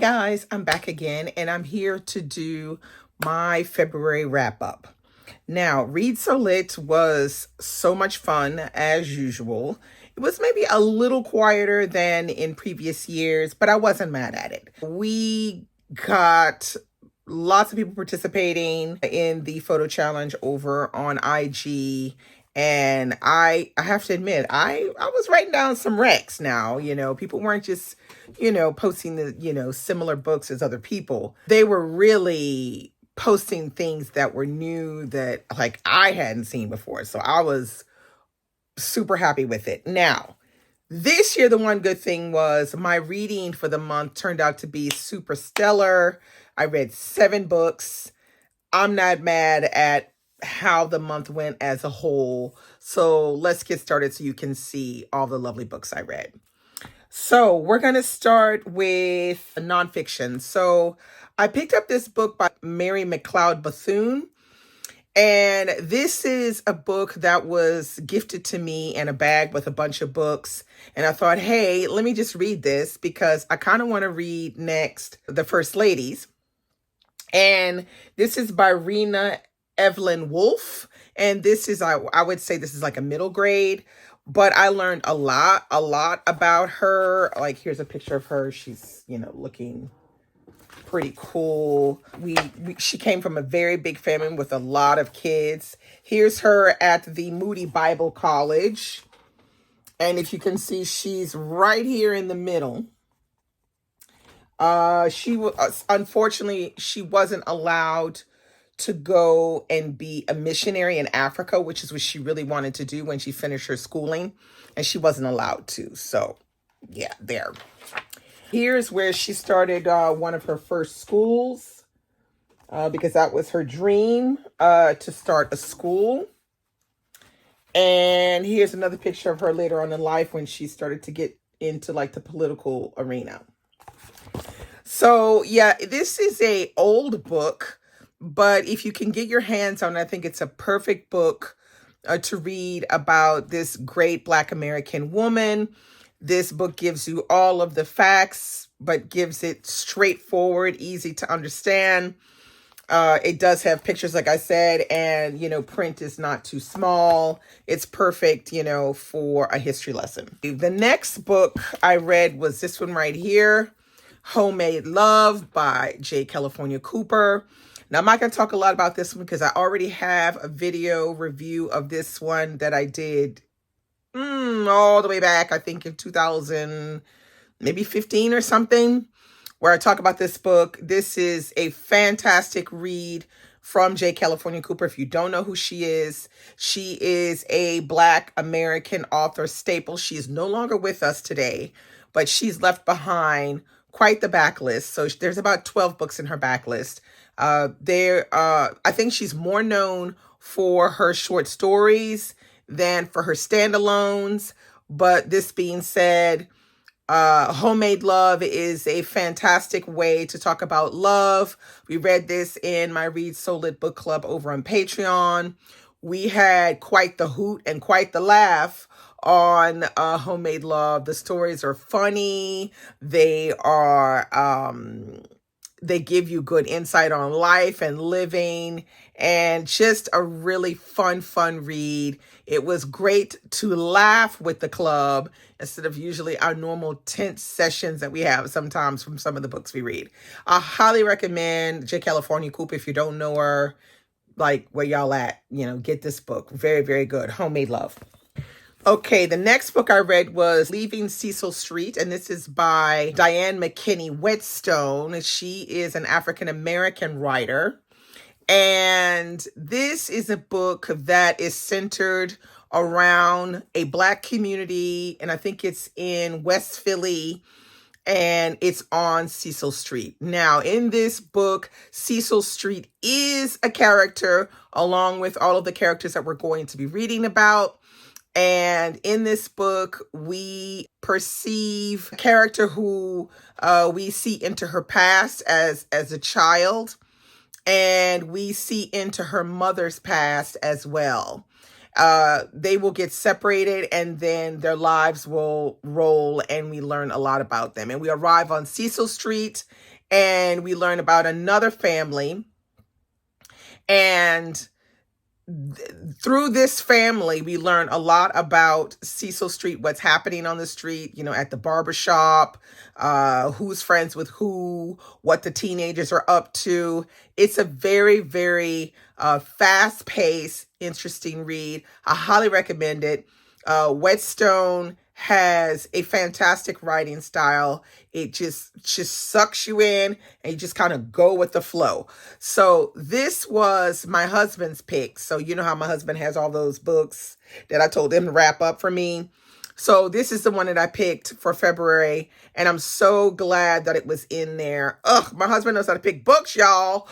guys, I'm back again and I'm here to do my February wrap up. Now, Read So Lit was so much fun as usual. It was maybe a little quieter than in previous years, but I wasn't mad at it. We got lots of people participating in the photo challenge over on IG. And I have to admit, I was writing down some recs now. People weren't just, posting the, similar books as other people. They were really posting things that were new that like I hadn't seen before. So I was super happy with it. Now, this year, the one good thing was my reading for the month turned out to be super stellar. I read 7 books. I'm not mad at how the month went as a whole. So let's get started so you can see all the lovely books I read. So we're going to start with nonfiction. So I picked up this book by Mary McLeod Bethune. And this is a book that was gifted to me in a bag with a bunch of books. And I thought, hey, let me just read this because I kind of want to read next The First Ladies. And this is by Rena Evelyn Wolfe. And this is, I would say this is like a middle grade, but I learned a lot about her. Like, here's a picture of her. She's, looking pretty cool. She came from a very big family with a lot of kids. Here's her at the Moody Bible College. And if you can see, she's right here in the middle. Unfortunately, she wasn't allowed to go and be a missionary in Africa, which is what she really wanted to do when she finished her schooling, and she wasn't allowed to. So yeah, there. Here's where she started one of her first schools, because that was her dream, to start a school. And here's another picture of her later on in life when she started to get into like the political arena. So yeah, this is a old book, but if you can get your hands on it, I think it's a perfect book to read about this great Black American woman. This book gives you all of the facts, but gives it straightforward, easy to understand. It does have pictures, like I said, and, print is not too small. It's perfect, for a history lesson. The next book I read was this one right here, Homemade Love by J. California Cooper. Now, I'm not going to talk a lot about this one because I already have a video review of this one that I did all the way back, I think in 2000, maybe 15 or something, where I talk about this book. This is a fantastic read from J. California Cooper. If you don't know who she is a Black American author staple. She is no longer with us today, but she's left behind quite the backlist. So there's about 12 books in her backlist. I think she's more known for her short stories than for her standalones. But this being said, Homemade Love is a fantastic way to talk about love. We read this in my Read So Lit book club over on Patreon. We had quite the hoot and quite the laugh on Homemade Love. The stories are funny. They give you good insight on life and living, and just a really fun read. It was great to laugh with the club instead of usually our normal tense sessions that we have sometimes from some of the books we read. I highly recommend J. California Cooper. If you don't know her, like where y'all at, get this book. Very, very good. Homemade Love. Okay, the next book I read was Leaving Cecil Street, and this is by Diane McKinney Whetstone. She is an African-American writer, and this is a book that is centered around a Black community, and I think it's in West Philly, and it's on Cecil Street. Now, in this book, Cecil Street is a character along with all of the characters that we're going to be reading about. And in this book, we perceive a character who we see into her past as a child, and we see into her mother's past as well. They will get separated, and then their lives will roll, and we learn a lot about them. And we arrive on Cecil Street, and we learn about another family. And through this family, we learn a lot about Cecil Street, what's happening on the street, at the barbershop, who's friends with who, what the teenagers are up to. It's a very, very fast-paced, interesting read. I highly recommend it. Whetstone has a fantastic writing style. It just sucks you in, and you just kind of go with the flow. So this was my husband's pick. So you know how my husband has all those books that I told him to wrap up for me. So this is the one that I picked for February, and I'm so glad that it was in there. Ugh, my husband knows how to pick books, y'all.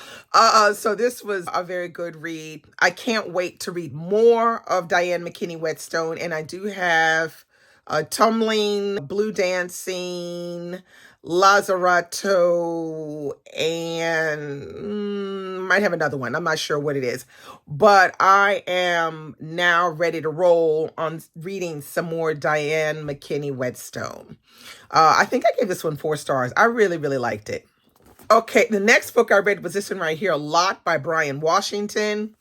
So this was a very good read. I can't wait to read more of Diane McKinney Whetstone, and I do have Tumbling, Blue Dancing, Lazaretto, and might have another one. I'm not sure what it is. But I am now ready to roll on reading some more Diane McKinney Whetstone. I think I gave this one 4 stars. I really, really liked it. Okay, the next book I read was this one right here, A Lot by Brian Washington.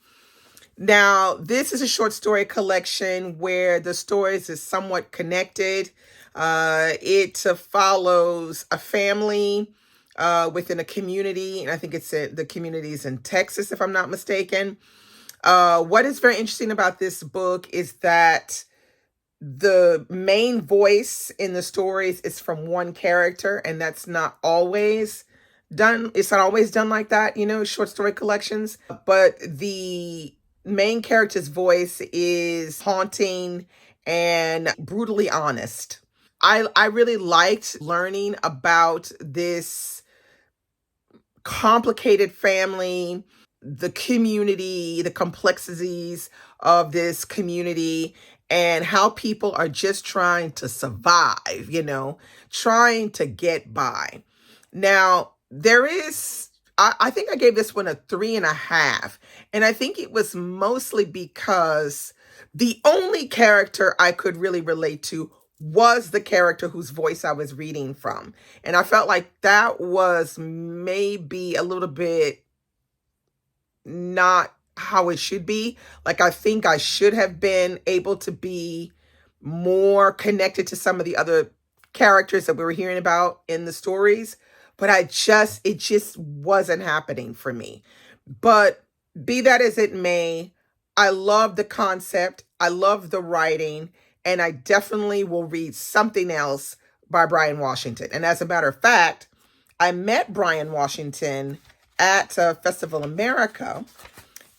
Now, this is a short story collection where the stories is somewhat connected. It follows a family within a community, and I think it's the communities in Texas, if I'm not mistaken. What is very interesting about this book is that the main voice in the stories is from one character, and that's not always done. It's not always done like that, short story collections. But the main character's voice is haunting and brutally honest. I really liked learning about this complicated family, the community, the complexities of this community, and how people are just trying to survive, trying to get by. Now, I think I gave this one a 3.5. And I think it was mostly because the only character I could really relate to was the character whose voice I was reading from. And I felt like that was maybe a little bit not how it should be. Like, I think I should have been able to be more connected to some of the other characters that we were hearing about in the stories. But it just wasn't happening for me. But be that as it may, I love the concept. I love the writing. And I definitely will read something else by Brian Washington. And as a matter of fact, I met Brian Washington at Festival America,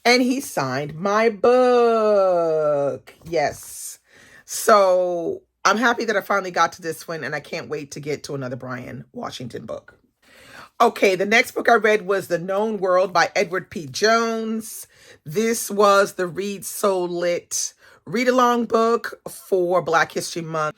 and he signed my book. Yes. So I'm happy that I finally got to this one, and I can't wait to get to another Brian Washington book. Okay, the next book I read was The Known World by Edward P. Jones. This was the Read So Lit read-along book for Black History Month.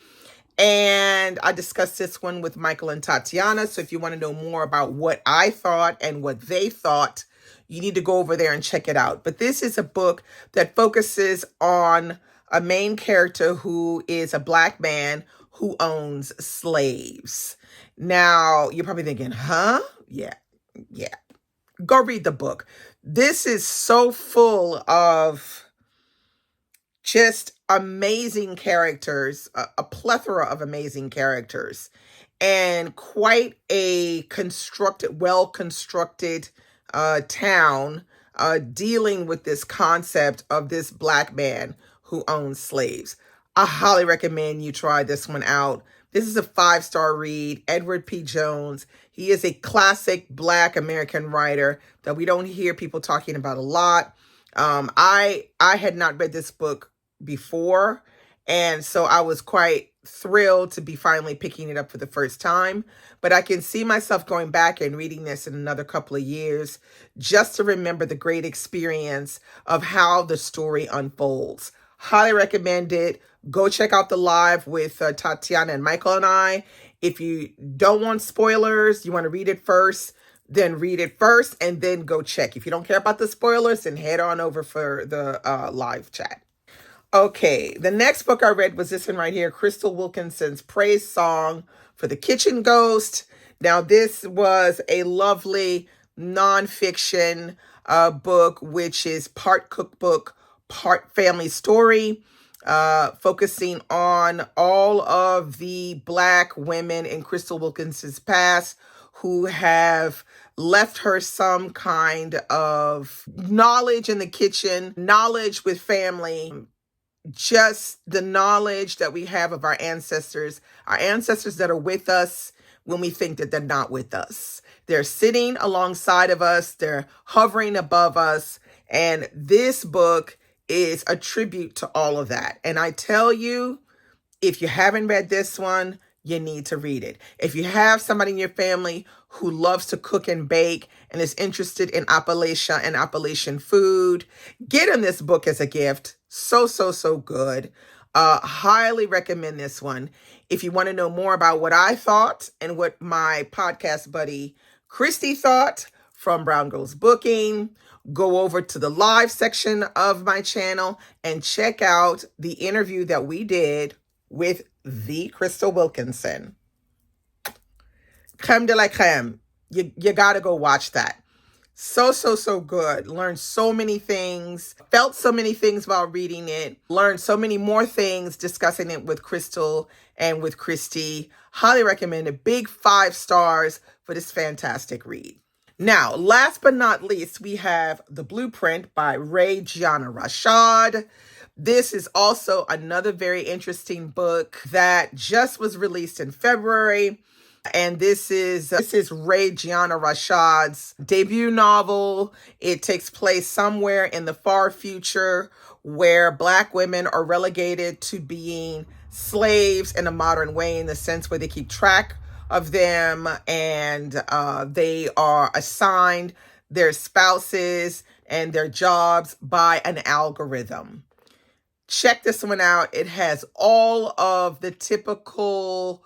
And I discussed this one with Michael and Tatiana. So if you want to know more about what I thought and what they thought, you need to go over there and check it out. But this is a book that focuses on a main character who is a Black man who owns slaves. Now, you're probably thinking, huh? Yeah. Go read the book. This is so full of just amazing characters, a plethora of amazing characters, and quite a well-constructed town dealing with this concept of this Black man who owns slaves. I highly recommend you try this one out. This is a 5-star read. Edward P. Jones. He is a classic Black American writer that we don't hear people talking about a lot. I had not read this book before, and so I was quite thrilled to be finally picking it up for the first time. But I can see myself going back and reading this in another couple of years just to remember the great experience of how the story unfolds. Highly recommend it. Go check out the live with Tatiana and Michael and I. If you don't want spoilers, you want to read it first, then read it first and then go check. If you don't care about the spoilers, then head on over for the live chat. Okay, the next book I read was this one right here, Crystal Wilkinson's Praise Song for the Kitchen Ghost. Now, this was a lovely nonfiction book, which is part cookbook, part family story, focusing on all of the Black women in Crystal Wilkinson's past who have left her some kind of knowledge in the kitchen, knowledge with family, just the knowledge that we have of our ancestors that are with us when we think that they're not with us. They're sitting alongside of us, they're hovering above us, and this book is a tribute to all of that. And I tell you, if you haven't read this one, you need to read it. If you have somebody in your family who loves to cook and bake and is interested in Appalachia and Appalachian food, get them this book as a gift. So good. Highly recommend this one. If you want to know more about what I thought and what my podcast buddy Christy thought from Brown Girls Booking, go over to the live section of my channel and check out the interview that we did with the Crystal Wilkinson. Creme de la creme. You gotta go watch that. So good. Learned so many things. Felt so many things while reading it. Learned so many more things discussing it with Crystal and with Christy. Highly recommend it. Big 5 stars for this fantastic read. Now, last but not least, we have The Blueprint by Ray Gianna Rashad. This is also another very interesting book that just was released in February. And this is Ray Gianna Rashad's debut novel. It takes place somewhere in the far future where Black women are relegated to being slaves in a modern way, in the sense where they keep track of them and they are assigned their spouses and their jobs by an algorithm. Check this one out. It has all of the typical,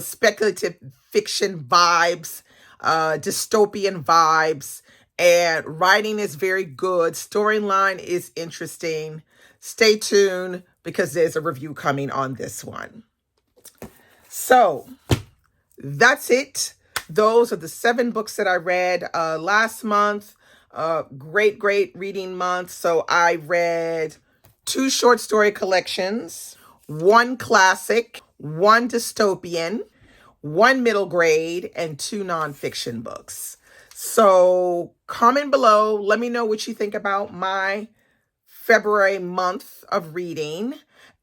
speculative fiction vibes, dystopian vibes, and writing is very good. Storyline is interesting. Stay tuned because there's a review coming on this one. So that's it. Those are the 7 books that I read last month. Great reading month. So I read 2 short story collections, 1 classic, 1 dystopian, 1 middle grade, and 2 nonfiction books. So comment below. Let me know what you think about my February month of reading.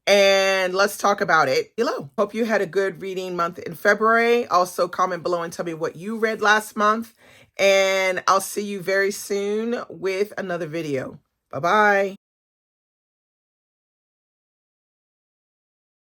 And let's talk about it below. Hope you had a good reading month in February. Also comment below and tell me what you read last month. And I'll see you very soon with another video. Bye-bye.